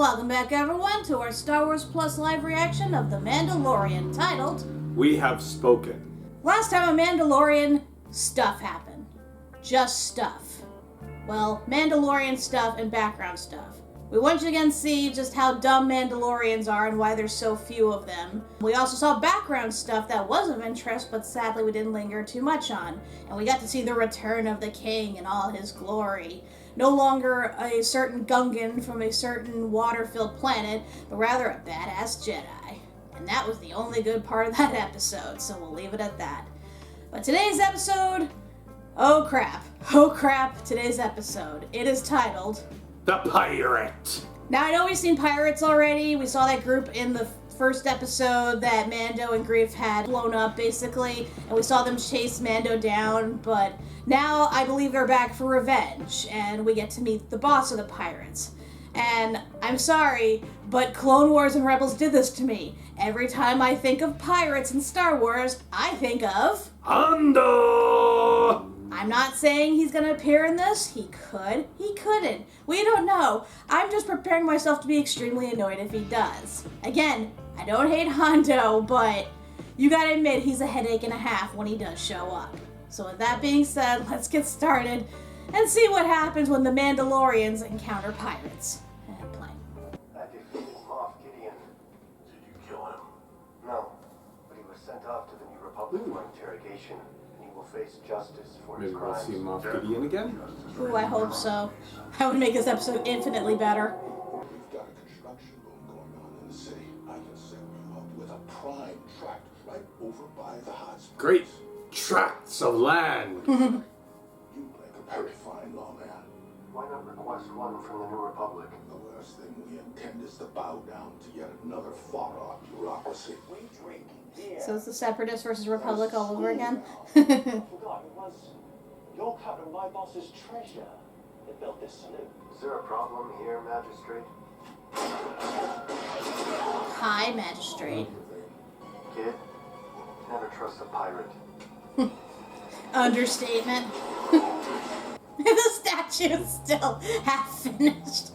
Welcome back, everyone, to our Star Wars Plus live reaction of The Mandalorian, titled We Have Spoken. Last time on Mandalorian, stuff happened. Just stuff. Well, Mandalorian stuff and background stuff. We once again see just how dumb Mandalorians are and why there's so few of them. We also saw background stuff that was of interest, but sadly we didn't linger too much on. And we got to see the return of the King in all his glory. No longer a certain Gungan from a certain water-filled planet, but rather a badass Jedi. And that was the only good part of that episode, so we'll leave it at that. But today's episode, oh crap, today's episode. It is titled The Pirate. Now, I know we've seen pirates already. We saw that group in the first episode that Mando and Grief had blown up, basically, and we saw them chase Mando down, but now I believe they're back for revenge, and we get to meet the boss of the pirates. And I'm sorry, but Clone Wars and Rebels did this to me. Every time I think of pirates in Star Wars, I think of Andor! I'm not saying he's gonna appear in this. He could. He couldn't. We don't know. I'm just preparing myself to be extremely annoyed if he does. Again, I don't hate Hondo, but you gotta admit he's a headache and a half when he does show up. So with that being said, let's get started and see what happens when the Mandalorians encounter pirates. And play. I defeated Moff Gideon. Did you kill him? No, but he was sent off to the New Republic for interrogation. Face justice for his Maybe we'll crimes. see Moff Gideon again? Ooh, I hope so. That would make this episode infinitely better. We've got a construction boom going on in the city. I can set you up with a prime tract right over by the hot springs. Great tracts of land. You make a very fine lawman. Why not request one from the New Republic? The worst thing we intend is to bow down to yet another far-off bureaucracy. We drink beer. So it's the Separatists versus Republic all over again. I forgot it was your cut and my boss's treasure that built this saloon. Is there a problem here, Magistrate? Hi, Magistrate. Kid, never trust a pirate. Understatement. The statue is still half finished.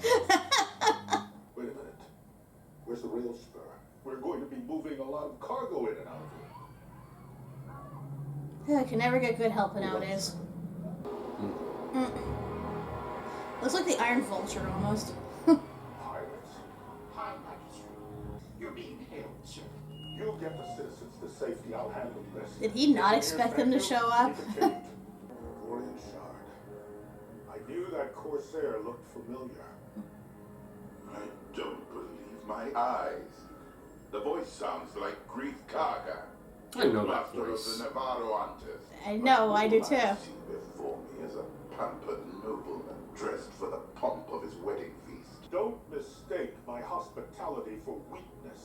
Wait a minute. Where's the rail spur? We're going to be moving a lot of cargo in and out of here. I can never get good help nowadays. Looks like the Iron Vulture almost. Pirates. Hi, Magistrate. You're being hailed, sir. You'll get the citizens to safety. I'll handle the rest. Did he not expect them to show up? Mandalorian shard. I knew that Corsair looked familiar. I don't believe my eyes. The voice sounds like Grief Karga. I know that Master voice. of the Navarro hunters. I know, I do too. I see before me as a pampered nobleman dressed for the pomp of his wedding feast. Don't mistake my hospitality for weakness.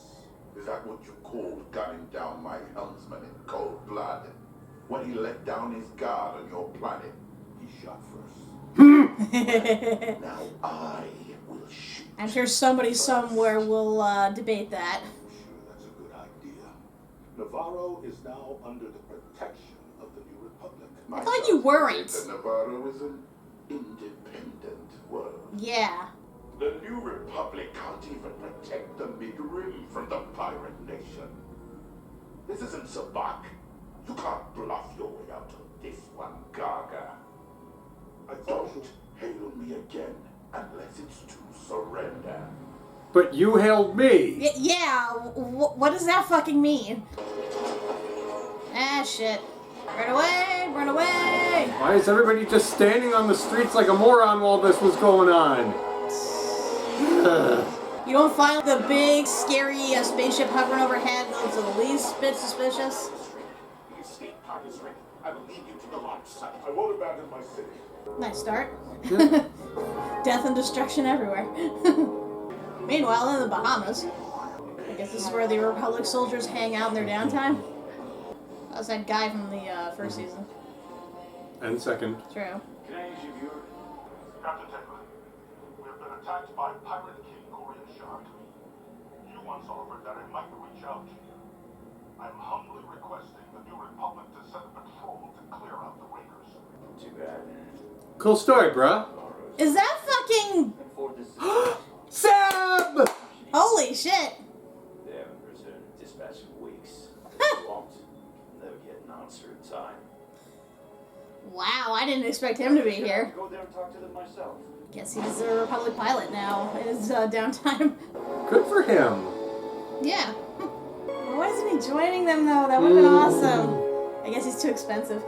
Is that what you called gunning down my helmsman in cold blood? When he let down his guard on your planet, he shot first. Now I will shoot. I'm sure somebody somewhere will debate that. Sure, that's a good idea. Navarro is now under the protection of the New Republic. I thought you weren't. The Navarro is an independent world. Yeah. The New Republic can't even protect the Mid-Rim from the pirate nation. This isn't Sabak. You can't bluff your way out of this one, Gaga. Don't hail me again unless it's to surrender. But you hailed me. Yeah, what does that fucking mean? Ah, shit. Run away, run away! Why is everybody just standing on the streets like a moron while this was going on? You don't find the big, scary spaceship hovering overhead that's the least bit suspicious? The escape pod is ready. I will lead you to the launch site. I won't abandon my city. Nice start. Death and destruction everywhere. Meanwhile, in the Bahamas, I guess this is where the Republic soldiers hang out in their downtime. That was that guy from the first season. And second. True. Captain Tegler, we have been attacked by Pirate King Gorian Shark. You once offered that I might reach out to you. I'm humbly requesting the New Republic to send a patrol to clear out the raiders. Too bad. Cool story, bruh. Is that fucking... Zebb! expect him to be here. Go there and talk to them myself. Guess he's a Republic pilot now in his downtime. Good for him. Yeah. Why isn't he joining them though? That would have been awesome. I guess he's too expensive.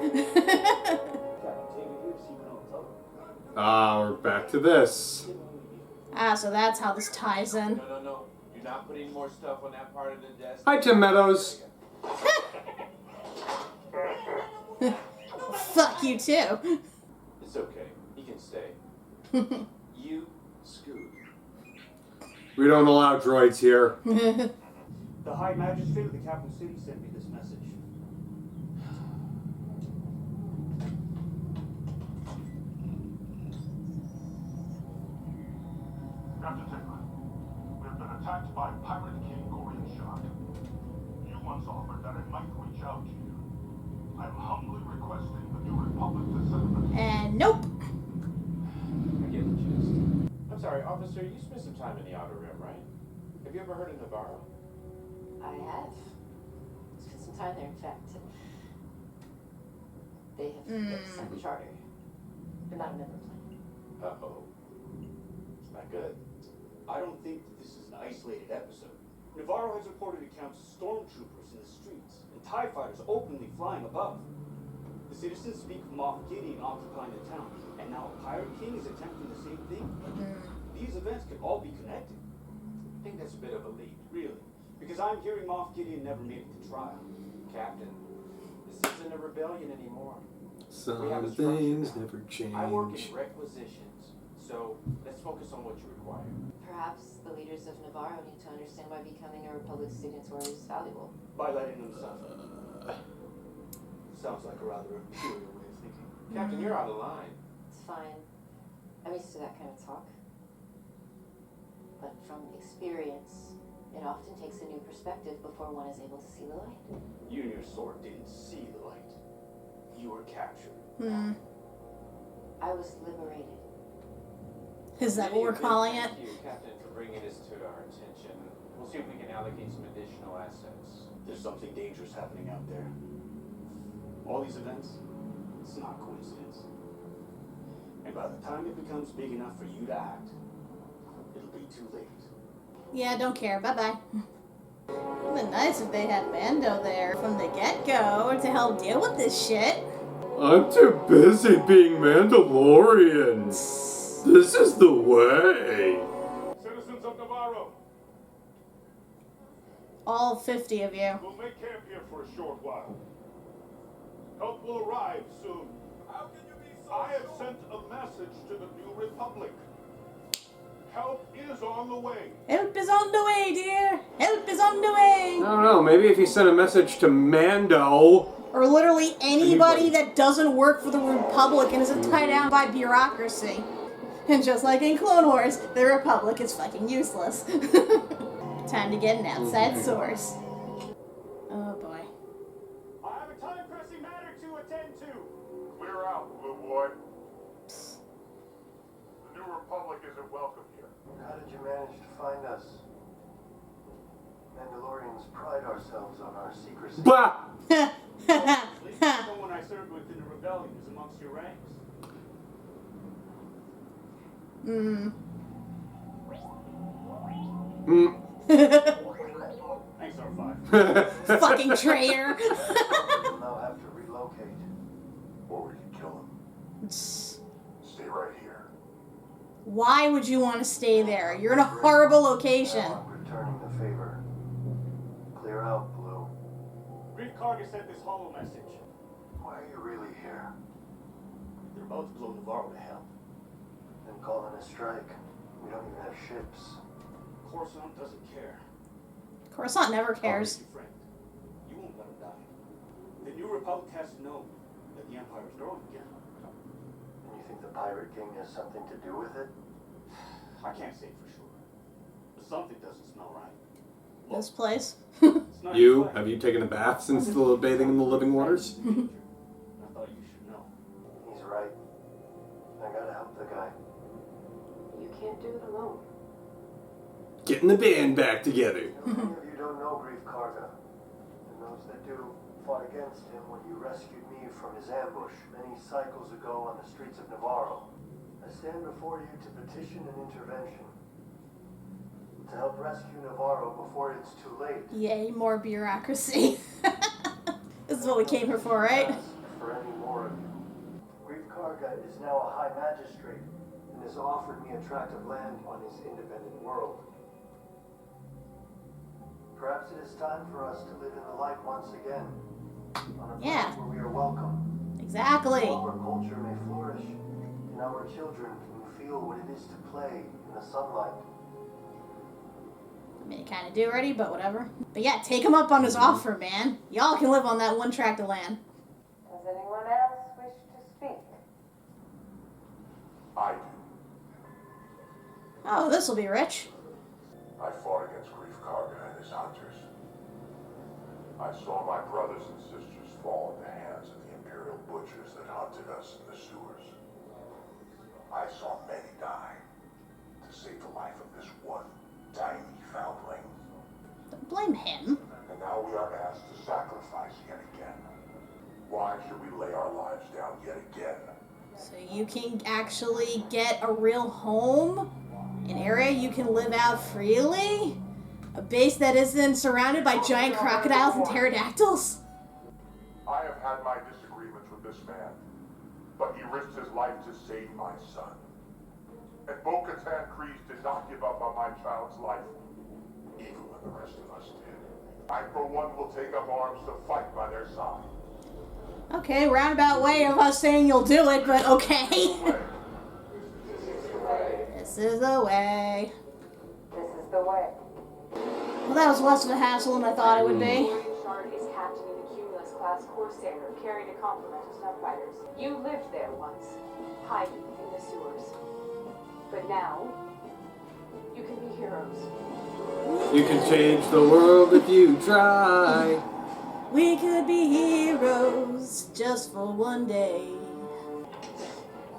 Ah, we're back to this. Ah, so that's how this ties in. No. You're not putting more stuff on that part of the desk. Hi, Tim Meadows. Fuck you too. It's okay. He can stay. You, Scoot. We don't allow droids here. The High Magistrate of the capital city sent me this message. Captain Taylor, we have been attacked by Pirate King Gorian Shock. You once offered that I might reach out to you. I am humbly requesting the New Republic to send And nope. I get the gist. I'm sorry, officer, you spent some time in the Outer Rim, right? Have you ever heard of Navarro? I have. Spent some time there, in fact. They have signed a charter. They're not a member plan. Uh-oh. It's not good. I don't think that this is an isolated episode. Navarro has reported accounts of stormtroopers in the streets and TIE fighters openly flying above. The citizens speak of Moff Gideon occupying the town, and now a Pirate King is attempting the same thing. These events could all be connected. I think that's a bit of a leap. Really? Because I'm hearing Moff Gideon never made it to trial. Captain, this isn't a rebellion anymore. Some We have a structure things now. never change. I work in requisitions, so let's focus on what you require. Perhaps the leaders of Navarro need to understand why becoming a Republic signatory is valuable. By letting them suffer. Sounds like a rather imperial way of thinking. Captain, you're out of line. It's fine. I'm used to that kind of talk. But from experience, it often takes a new perspective before one is able to see the light. You and your sword didn't see the light. You were captured. I was liberated. Is that what we're calling it? Thank you, Captain, for bringing this to our attention. We'll see if we can allocate some additional assets. There's something dangerous happening out there. All these events, it's not coincidence. And by the time it becomes big enough for you to act, it'll be too late. Yeah, don't care. Bye-bye. It would have been nice if they had Mando there from the get-go to help deal with this shit. I'm too busy being Mandalorian. This is the way. Citizens of Navarro, All 50 of you. we'll make camp here for a short while. Help will arrive soon. How can you be so I have sent a message to the New Republic. Help is on the way. Help is on the way, dear. Help is on the way. I don't know, maybe if he sent a message to Mando. Or literally anybody that doesn't work for the Republic and isn't tied down by bureaucracy. And just like in Clone Wars, the Republic is fucking useless. Time to get an outside source. Oh boy. I have a time-pressing matter to attend to. Clear out, blue boy. The New Republic isn't welcome here. How did you manage to find us? Mandalorians pride ourselves on our secrecy. Bah! At least someone I served with in the rebellion is amongst your ranks. Thanks, R5. Fucking traitor. We'll now have to relocate. Or we can kill him. Stay right here. Why would you want to stay there? You're in a horrible location. Now I'm returning the favor. Clear out, Blue. Greef Karga sent this hollow message. Why are you really here? They're about to blow Navarro to hell. Then call in a strike. We don't even have ships. Coruscant doesn't care. Coruscant never cares. Your friend. You won't let him die. The New Republic has to know that the Empire is growing again. And you think the Pirate King has something to do with it? I can't say for sure. But something doesn't smell right. This place. It's not You, your fight. have you taken a bath since the bathing in the living waters? I thought you should know. He's right. I gotta help the guy. You can't do it alone. Getting the band back together. Many of you don't know Greef Karga. And those that do, fought against him when you rescued me from his ambush many cycles ago on the streets of Navarro. I stand before you to petition an intervention. To help rescue Navarro before it's too late. Yay, more bureaucracy. This is what we came here for, right? For any more of you. Grief Karga is now a high magistrate and has offered me a tract of land on his independent world. Perhaps it is time for us to live in the light once again. On a planet where we are welcome. Exactly. Our culture may flourish, and our children can feel what it is to play in the sunlight. I mean, it kind of do already, but whatever. But yeah, take him up on his offer, man. Y'all can live on that one tract of land. Does anyone else wish to speak? I do. Oh, this'll be rich. I fought against Grief Karga and his hunters. I saw my brothers and sisters fall at the hands of the Imperial butchers that hunted us in the sewers. I saw many die to save the life of this one tiny foundling. Don't blame him. And now we are asked to sacrifice yet again. Why should we lay our lives down yet again? So you can actually get a real home? An area you can live out freely? A base that isn't surrounded by giant crocodiles and pterodactyls? I have had my disagreements with this man, but he risked his life to save my son. And Bo-Katan Kryze did not give up on my child's life, even when the rest of us did. I, for one, will take up arms to fight by their side. Okay, roundabout way of us saying you'll do it, but okay. This is the way. This is the way. Well, that was less of a hassle than I thought it would be. Shard is captain in the Cumulus-class Corsair, carried a complement of snowfighters. You lived there once, hiding in the sewers. But now, you can be heroes. You can change the world if you try. We could be heroes just for one day.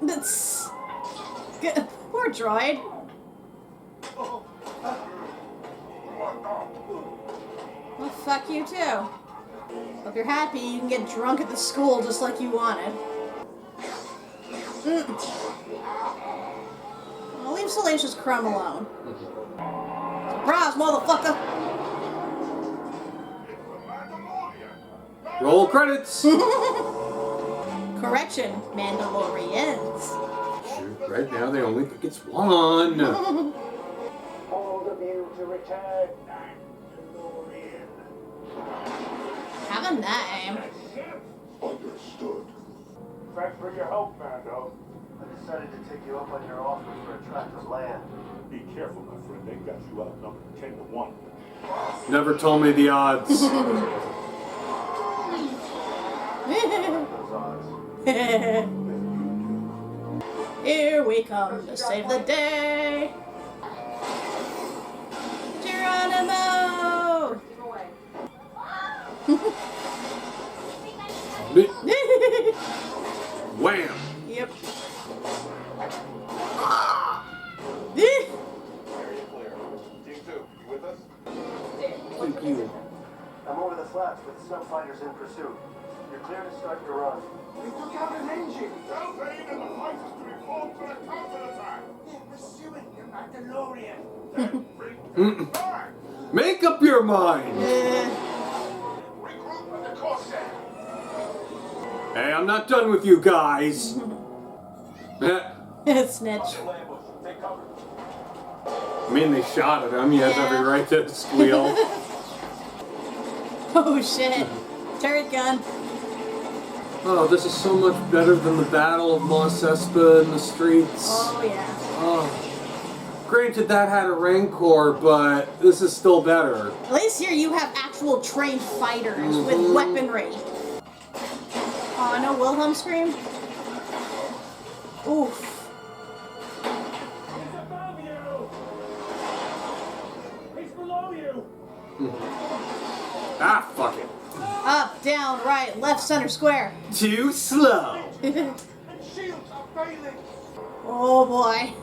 That's good. Poor droid. Well, fuck you too. Hope you're happy you can get drunk at the school just like you wanted. Well, leave Salacious Crumb alone. Surprise, motherfucker! Roll credits. Correction, Mandalorians. Shoot, right now they only think it's one. All of you to return. Mandalorian. Have a name. Understood. Thanks for your help, Mando. I decided to take you up on your offer for a tract of land. Be careful, my friend. They got you outnumbered 10 to 1. Never told me the odds. Those odds. Here we come to save the day. Geronimo! Wham! Yep. Area clear. Team 2, you with us? Thank you. I'm over the flats with snow fighters in pursuit. You're clear to start your run. We took out an engine. Delphine and the fighters to reform for a counterattack. They're pursuing the Mandalorian. Then bring them back. Make up your mind. Regroup with the Corsair. Hey, I'm not done with you guys. Snitch. Take cover. I mean, they shot at him. He has every right to squeal. Oh shit. Turret gun. Oh, this is so much better than the Battle of Mos Espa in the streets. Oh yeah. Oh. Granted, that had a Rancor, but this is still better. At least here you have actual trained fighters with weaponry. Oh, no Wilhelm scream? Oof. He's above you! He's below you! Ah, fuck it. Up, down, right, left, center, square. Too slow. And shields are failing! Oh boy.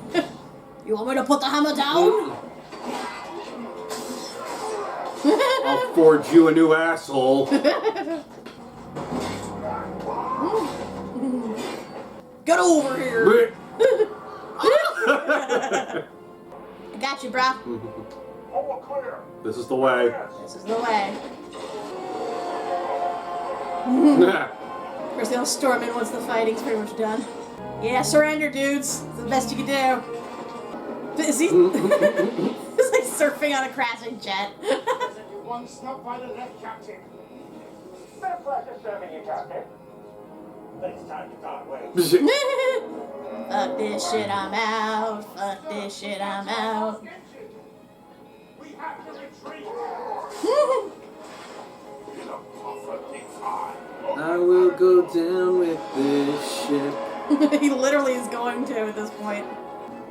You want me to put the hammer down? I'll forge you a new asshole. Get over here! I got you, brah. All clear. This is the way. This is the way. Of course, they'll storm in once the fighting's pretty much done. Yeah, surrender, dudes. It's the best you can do. Is he? He's like surfing on a crashing jet. One stop by the left, Captain. It's been a pleasure serving you, Captain. But it's time to dart away. Fuck this shit, I'm out. Fuck this shit, I'm out. We have to retreat. In a perfectly fine. I will go down with this ship. He literally is going to at this point.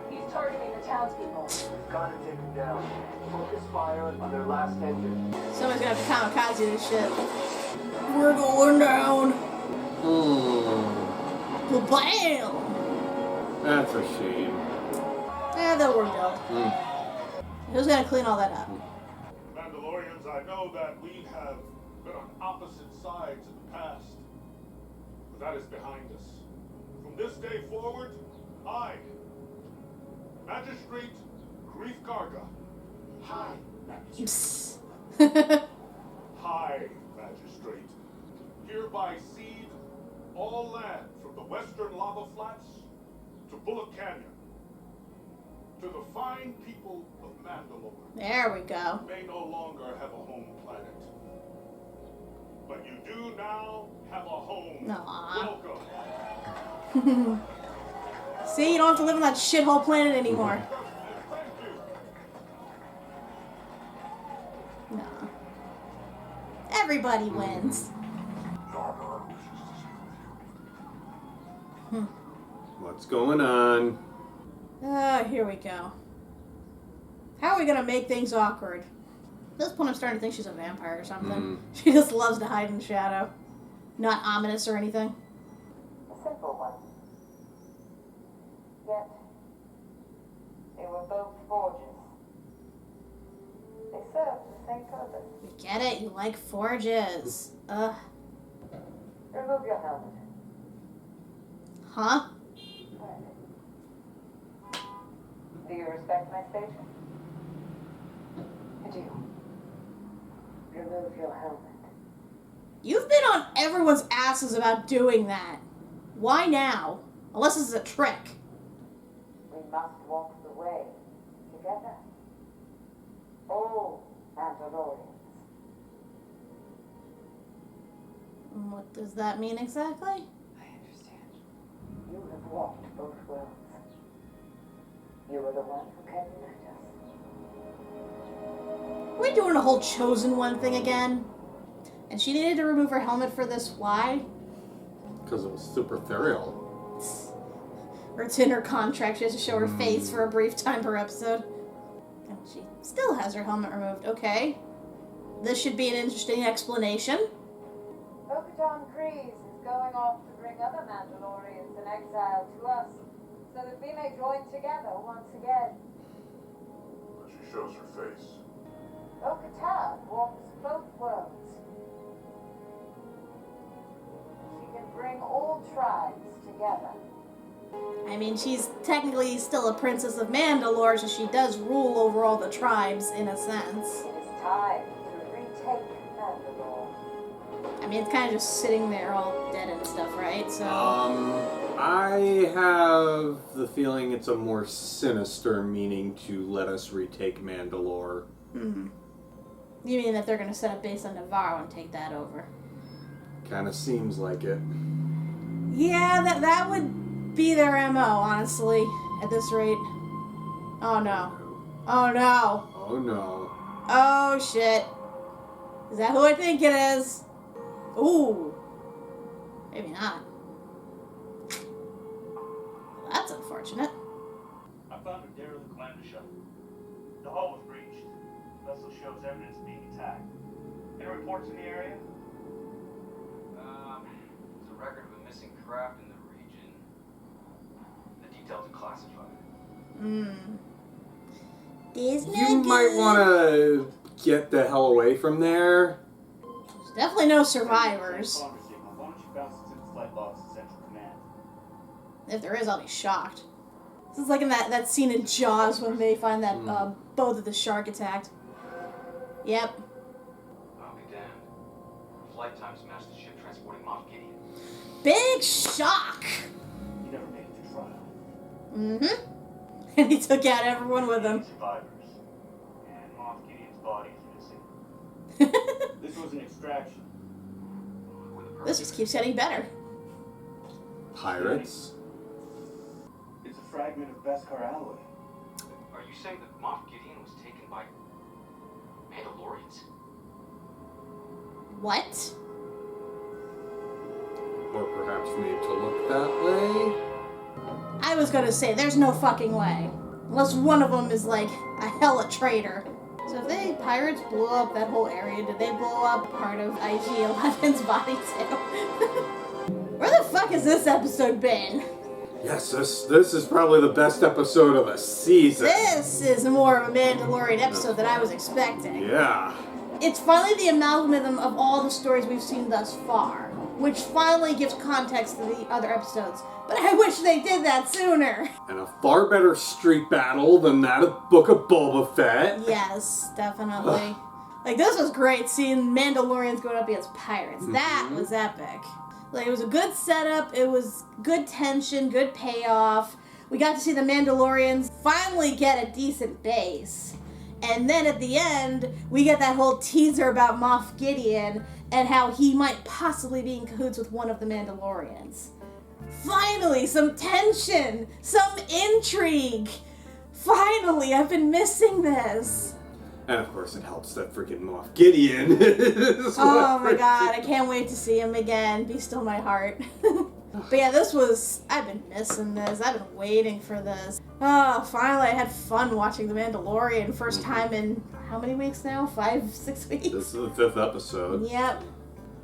He's targeting the townspeople. We've got to take them down. Focus fire on their last engine. Somebody's gonna have to kamikaze this shit. We're going down. Bam! That's a shame. They'll work out. Who's gonna clean all that up? Mandalorians, I know that we have been on opposite sides in the past, but that is behind us. From this day forward, I, Magistrate Grief Garga, High Magistrate, High Magistrate, hereby cede all land from the western lava flats to Bullock Canyon to the fine people of Mandalore. There we go. May no longer have a home planet, but you do now have a home. Aww. Welcome. See, you don't have to live on that shithole planet anymore. No. Everybody wins. What's going on? Here we go. How are we gonna make things awkward? At this point, I'm starting to think she's a vampire or something. She just loves to hide in the shadow. Not ominous or anything. A simple one. Yet, they were both forges. They served the same purpose. We get it. You like forges. Ugh. Remove your helmet. Huh? Do you respect my station? I do. Remove your helmet. You've been on everyone's asses about doing that. Why now? Unless this is a trick. We must walk the way together. All Mandalorians. What does that mean exactly? I understand. You have walked both worlds. You were the one who can unite us. Are we doing a whole chosen one thing again? And she needed to remove her helmet for this. Why? Because it was super ethereal. Or it's in her contract. She has to show her face for a brief time per episode. And she still has her helmet removed. Okay. This should be an interesting explanation. Bo-Katan is going off to bring other Mandalorians in exile to us, so that we may join together once again. But she shows her face. Bo-Katan walks both worlds. She can bring all tribes together. I mean, she's technically still a princess of Mandalore, so she does rule over all the tribes, in a sense. It is time to retake Mandalore. I mean, it's kind of just sitting there all dead and stuff, right? So. I have the feeling it's a more sinister meaning to let us retake Mandalore. You mean that they're going to set up base on Navarro and take that over? Kind of seems like it. Yeah, that would be their MO, honestly, at this rate. Oh no. Oh no. Oh no. Oh shit. Is that who I think it is? Ooh. Maybe not. Well, that's unfortunate. I found a derelict lander shuttle. The hull was breached. Vessel shows evidence of being attacked. Any reports in the area? There's a record of a missing craft in the region. The details are classified. There's no You might want to get the hell away from there. There's definitely no survivors. Why don't you bounce it to the flight logs at Central Command? If there is, I'll be shocked. This is like in that scene in Jaws when they find that boat that the shark attacked. Yep. I'll be damned. Flight times match the ship transporting Moff Gideon. Big shock! You never made it to trial. Mm-hmm. And he took out everyone with him. Survivors. And Moff Gideon's body is missing. This was an extraction. This just keeps getting better. Pirates? It's a fragment of Beskar alloy. Are you saying that Moff Gideon was taken by Mandalorians? What? Or perhaps made to look that way? I was gonna say, there's no fucking way. Unless one of them is like a hella traitor. So if they pirates blew up that whole area, did they blow up part of IG-11's body too? Where the fuck has this episode been? Yes, this is probably the best episode of the season. This is more of a Mandalorian episode than I was expecting. Yeah. It's finally the amalgam of all the stories we've seen thus far, which finally gives context to the other episodes. But I wish they did that sooner. And a far better street battle than that of Book of Boba Fett. Yes, definitely. Like, this was great, seeing Mandalorians going up against pirates. That was epic. Like, it was a good setup, it was good tension, good payoff. We got to see the Mandalorians finally get a decent base. And then at the end, we get that whole teaser about Moff Gideon and how he might possibly be in cahoots with one of the Mandalorians. Finally, some tension, some intrigue. Finally, I've been missing this. And of course it helps that freaking Moff Gideon is Oh my god, I can't wait to see him again. Be still my heart. But yeah, I've been missing this. I've been waiting for this. Oh, finally I had fun watching The Mandalorian. First time in, how many weeks now? 5, 6 weeks? This is the 5th episode. Yep.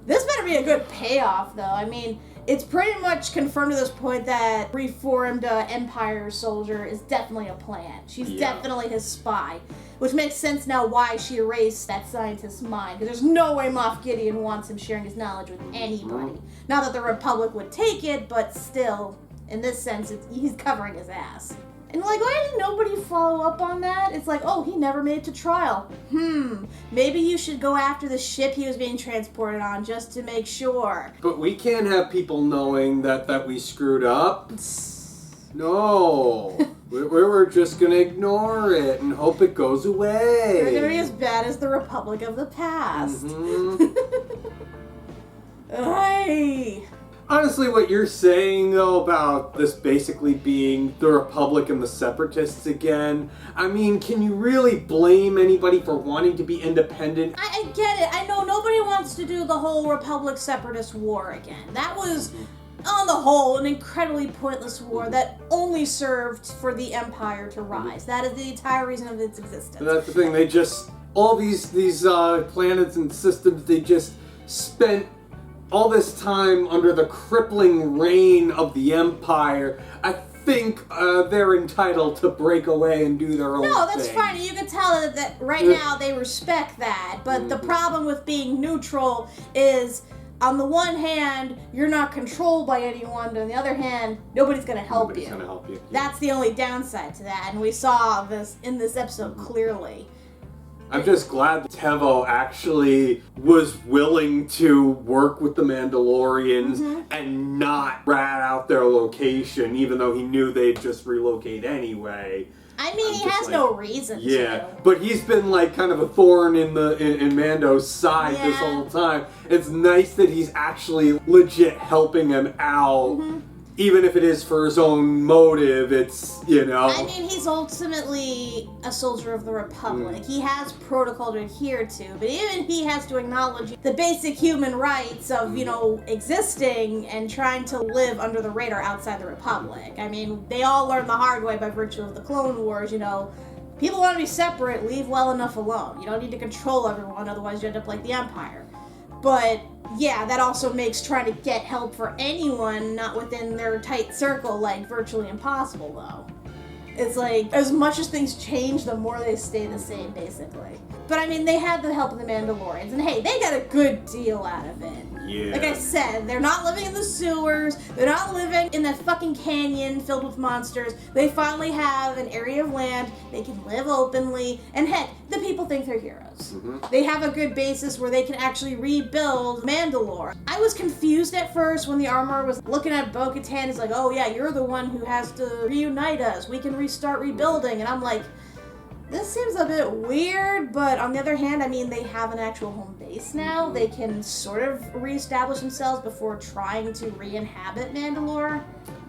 This better be a good payoff, though. I mean, it's pretty much confirmed to this point that reformed Empire soldier is definitely a plant. She's definitely his spy. Which makes sense now why she erased that scientist's mind. Because there's no way Moff Gideon wants him sharing his knowledge with anybody. Not that the Republic would take it, but still, in this sense, he's covering his ass. And like, why did nobody follow up on that? It's like, oh, he never made it to trial. Maybe you should go after the ship he was being transported on just to make sure. But we can't have people knowing that we screwed up. No. we were just gonna ignore it and hope it goes away. We're gonna be as bad as the Republic of the past. Ay. Honestly, what you're saying, though, about this basically being the Republic and the Separatists again, I mean, can you really blame anybody for wanting to be independent? I get it. I know nobody wants to do the whole Republic-Separatist war again. That was, on the whole, an incredibly pointless war that only served for the Empire to rise. That is the entire reason of its existence. And that's the thing, they just, all these planets and systems, they just spent all this time under the crippling reign of the Empire. I think they're entitled to break away and do their own thing. No, that's fine. You can tell that right now they respect that. But the problem with being neutral is, on the one hand, you're not controlled by anyone, but on the other hand, nobody's going to help you. Nobody's going to help you. That's the only downside to that, and we saw this in this episode clearly. I'm just glad that Tevo actually was willing to work with the Mandalorians and not rat out their location, even though he knew they'd just relocate anyway. I mean, he has no reason to. But he's been like kind of a thorn in Mando's side this whole time. It's nice that he's actually legit helping him out. Even if it is for his own motive, it's, you know. I mean, he's ultimately a soldier of the Republic. He has protocol to adhere to, but even he has to acknowledge the basic human rights of, you know, existing and trying to live under the radar outside the Republic. I mean, they all learned the hard way by virtue of the Clone Wars, you know. People want to be separate, leave well enough alone. You don't need to control everyone, otherwise you end up like the Empire. But yeah, that also makes trying to get help for anyone not within their tight circle like virtually impossible, though. It's like, as much as things change, the more they stay the same, basically. But I mean, they had the help of the Mandalorians, and hey, they got a good deal out of it. Yeah. Like I said, they're not living in the sewers, they're not living in that fucking canyon filled with monsters. They finally have an area of land, they can live openly, and heck, the people think they're heroes. They have a good basis where they can actually rebuild Mandalore. I was confused at first when the armor was looking at Bo-Katan, he's like, oh yeah, you're the one who has to reunite us, we can restart rebuilding, and I'm like, this seems a bit weird, but on the other hand, I mean, they have an actual home base now. They can sort of reestablish themselves before trying to re-inhabit Mandalore,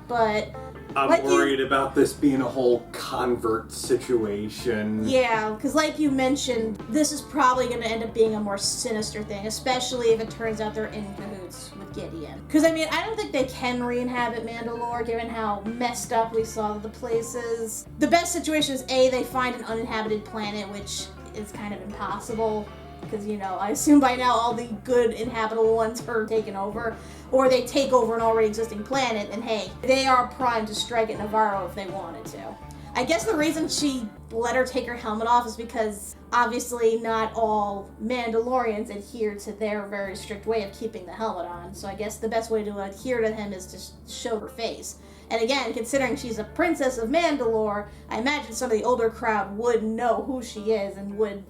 but... I'm worried about this being a whole convert situation. Yeah, because like you mentioned, this is probably going to end up being a more sinister thing, especially if it turns out they're in cahoots with Gideon. Because, I mean, I don't think they can re-inhabit Mandalore, given how messed up we saw the place is. The best situation is, A, they find an uninhabited planet, which is kind of impossible. Because, you know, I assume by now all the good inhabitable ones are taken over. Or they take over an already existing planet, and hey, they are primed to strike at Navarro if they wanted to. I guess the reason she let her take her helmet off is because obviously not all Mandalorians adhere to their very strict way of keeping the helmet on. So I guess the best way to adhere to him is to show her face. And again, considering she's a princess of Mandalore, I imagine some of the older crowd would know who she is and would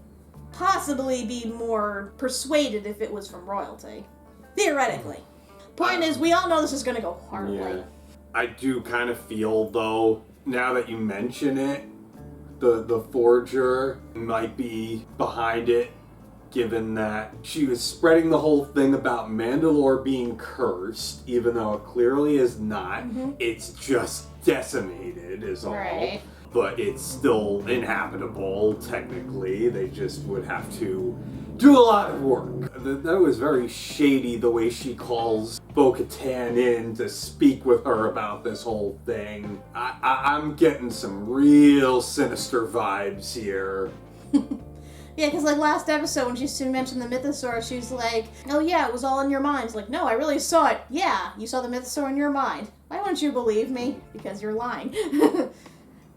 possibly be more persuaded if it was from royalty. Theoretically. Point is, we all know this is going to go horribly. Yeah. I do kind of feel, though, now that you mention it, the Forger might be behind it, given that she was spreading the whole thing about Mandalore being cursed, even though it clearly is not. It's just decimated, is all. Right. But it's still inhabitable, technically. They just would have to do a lot of work. That was very shady, the way she calls Bo-Katan in to speak with her about this whole thing. I'm getting some real sinister vibes here. Yeah, because like last episode when she mentioned the Mythosaur, she's like, oh yeah, it was all in your mind. It's like, no, I really saw it. Yeah, you saw the Mythosaur in your mind. Why wouldn't you believe me? Because you're lying.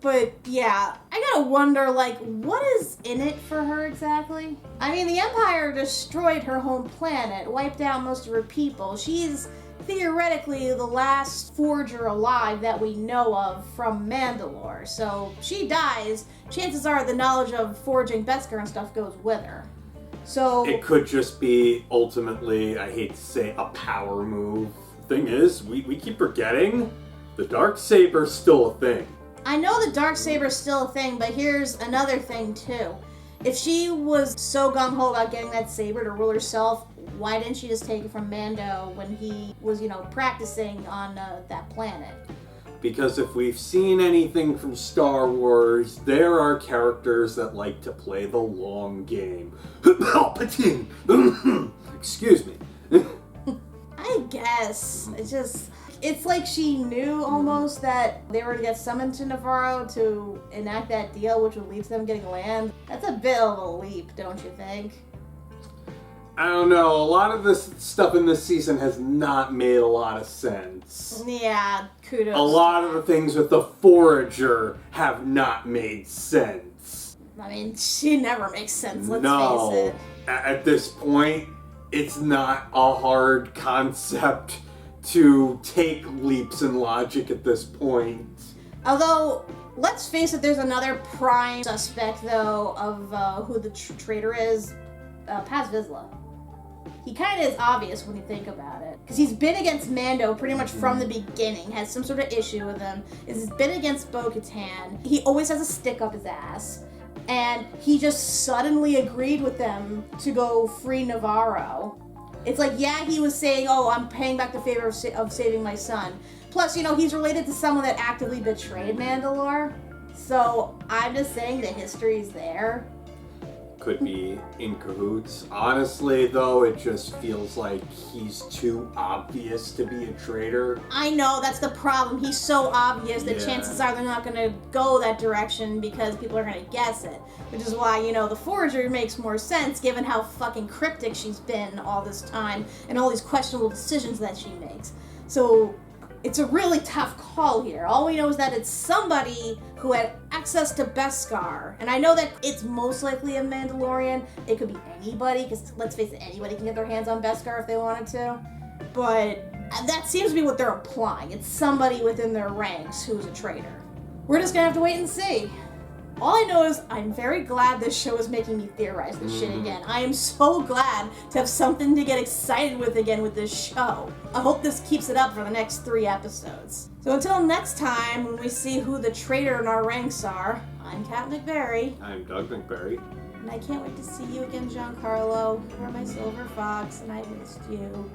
But yeah, I gotta wonder, like, what is in it for her exactly? I mean, the Empire destroyed her home planet, wiped out most of her people. She's theoretically the last Forger alive that we know of from Mandalore. So she dies, chances are the knowledge of forging Beskar and stuff goes with her. So it could just be, ultimately, I hate to say, a power move. Thing is, we keep forgetting, the Darksaber's still a thing. I know the Darksaber's still a thing, but here's another thing too. If she was so gung-ho about getting that saber to rule herself, why didn't she just take it from Mando when he was, practicing on that planet? Because if we've seen anything from Star Wars, there are characters that like to play the long game. Palpatine! Excuse me. I guess. It's like she knew almost that they were to get summoned to Navarro to enact that deal, which would lead to them getting land. That's a bit of a leap, don't you think? I don't know. A lot of this stuff in this season has not made a lot of sense. Yeah, kudos. A lot of the things with the Forager have not made sense. I mean, she never makes sense, let's face it. At this point, it's not a hard concept to take leaps in logic at this point. Although, let's face it, there's another prime suspect, though, of who the traitor is. Paz Vizsla. He kind of is obvious when you think about it. Because he's been against Mando pretty much from the beginning, has some sort of issue with him. He's been against Bo-Katan. He always has a stick up his ass. And he just suddenly agreed with them to go free Navarro. It's like, yeah, he was saying, oh, I'm paying back the favor of saving my son. Plus, he's related to someone that actively betrayed Mandalore. So I'm just saying the history's there. Could be in cahoots. Honestly, though, it just feels like he's too obvious to be a traitor. I know, that's the problem. He's so obvious that chances are they're not going to go that direction because people are going to guess it. Which is why, the Forager makes more sense given how fucking cryptic she's been all this time and all these questionable decisions that she makes. So, It's a really tough call here. All we know is that it's somebody who had access to Beskar. And I know that it's most likely a Mandalorian. It could be anybody, because let's face it, anybody can get their hands on Beskar if they wanted to. But that seems to be what they're implying. It's somebody within their ranks who's a traitor. We're just gonna have to wait and see. All I know is I'm very glad this show is making me theorize this shit again. I am so glad to have something to get excited with again with this show. I hope this keeps it up for the next 3 episodes. So until next time, when we see who the traitor in our ranks are, I'm Kat MacBerrie. I'm Doug MacBerrie. And I can't wait to see you again, Giancarlo. You are my silver fox, and I missed you.